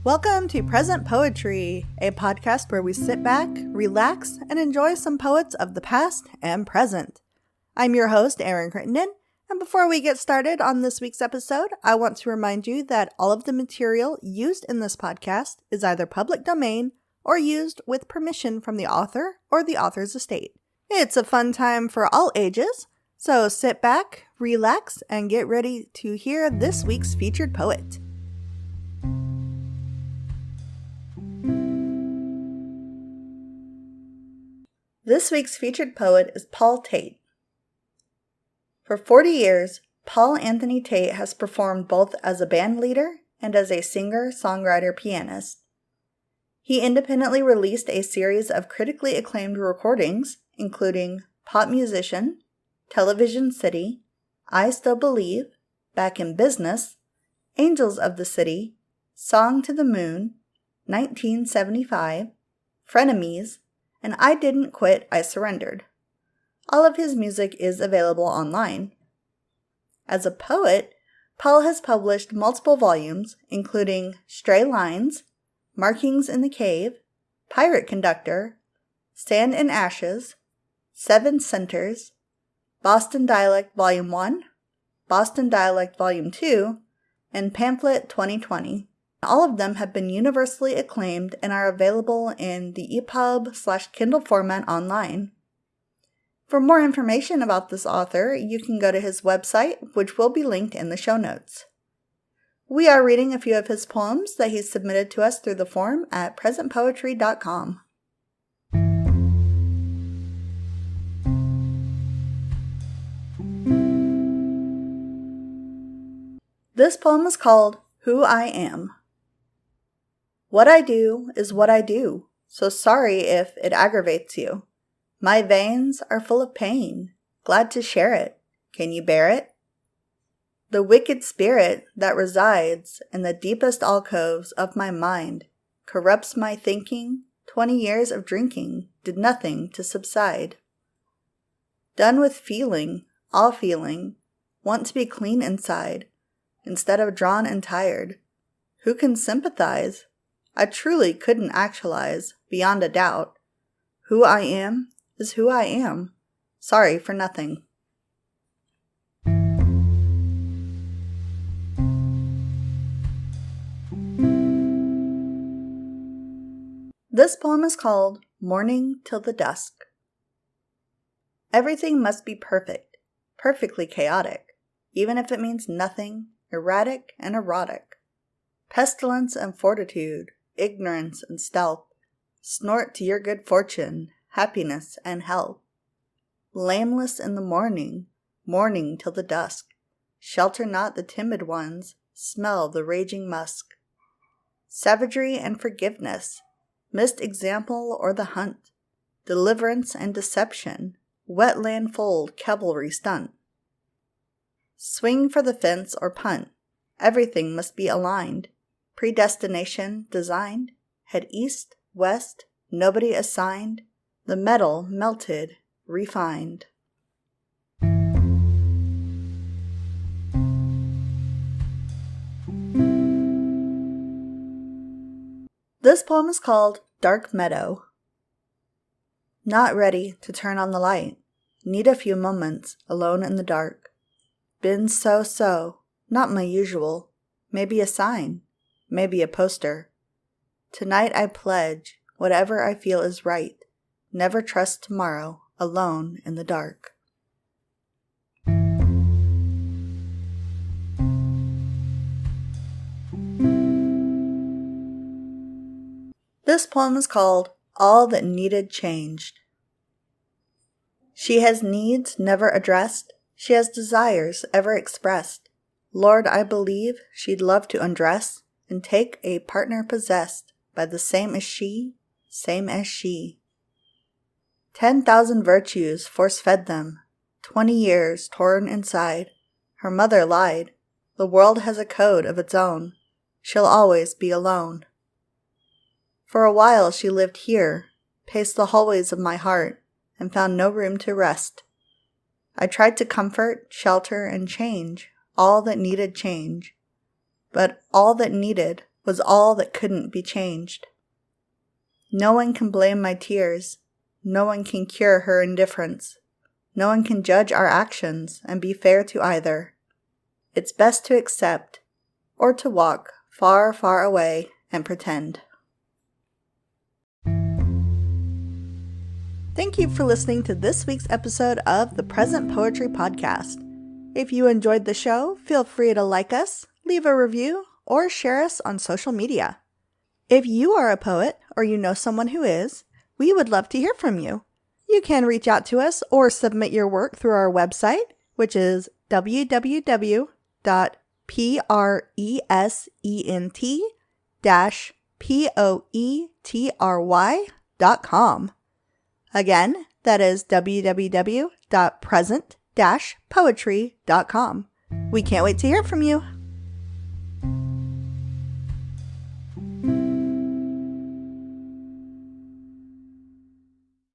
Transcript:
Welcome to Present Poetry, a podcast where we sit back, relax, and enjoy some poets of the past and present. I'm your host, Erin Crittenden, and before we get started on this week's episode, I want to remind you that all of the material used in this podcast is either public domain or used with permission from the author or the author's estate. It's a fun time for all ages, so sit back, relax, and get ready to hear this week's featured poet. This week's featured poet is Paul Tait. For 40 years, Paul Anthony Tait has performed both as a band leader and as a singer, songwriter, pianist. He independently released a series of critically acclaimed recordings, including Pop Musician, Television City, I Still Believe, Back in Business, Angels of the City, Song to the Moon, 1975, Frenemies, and I Didn't Quit, I Surrendered. All of his music is available online. As a poet, Paul has published multiple volumes, including Stray Lines, Markings in the Cave, Pirate Conductor, Sand and Ashes, Seven Centers, Boston Dialect Volume 1, Boston Dialect Volume 2, and Pamphlet 2020. All of them have been universally acclaimed and are available in the EPUB/Kindle format online. For more information about this author, you can go to his website, which will be linked in the show notes. We are reading a few of his poems that he's submitted to us through the form at presentpoetry.com. This poem is called Who I Am. What I do is what I do, so sorry if it aggravates you. My veins are full of pain, glad to share it. Can you bear it? The wicked spirit that resides in the deepest alcoves of my mind corrupts my thinking. 20 years of drinking did nothing to subside. Done with feeling, all feeling, want to be clean inside, instead of drawn and tired. Who can sympathize? I truly couldn't actualize, beyond a doubt. Who I am is who I am. Sorry for nothing. This poem is called Morning Till the Dusk. Everything must be perfect, perfectly chaotic, even if it means nothing, erratic and erotic. Pestilence and fortitude, ignorance and stealth, snort to your good fortune, happiness and health. Blameless in the morning, morning till the dusk, shelter not the timid ones, smell the raging musk. Savagery and forgiveness, missed example or the hunt, deliverance and deception, wetland fold cavalry stunt. Swing for the fence or punt, everything must be aligned. Predestination designed, head east, west, nobody assigned, the metal melted, refined. This poem is called Dark Meadow. Not ready to turn on the light, need a few moments alone in the dark. Been so, not my usual, maybe a sign. Maybe a poster. Tonight I pledge, whatever I feel is right, never trust tomorrow, alone in the dark. This poem is called All That Needed Changed. She has needs never addressed, she has desires ever expressed. Lord, I believe she'd love to undress and take a partner possessed by the same as she. 10,000 virtues force-fed them, 20 years torn inside. Her mother lied. The world has a code of its own. She'll always be alone. For a while she lived here, paced the hallways of my heart, and found no room to rest. I tried to comfort, shelter, and change all that needed change. But all that needed was all that couldn't be changed. No one can blame my tears. No one can cure her indifference. No one can judge our actions and be fair to either. It's best to accept, or to walk far, far away and pretend. Thank you for listening to this week's episode of the Present Poetry Podcast. If you enjoyed the show, feel free to like us, leave a review, or share us on social media. If you are a poet or you know someone who is, we would love to hear from you. You can reach out to us or submit your work through our website, which is www.present-poetry.com. Again, that is www.present-poetry.com. We can't wait to hear from you.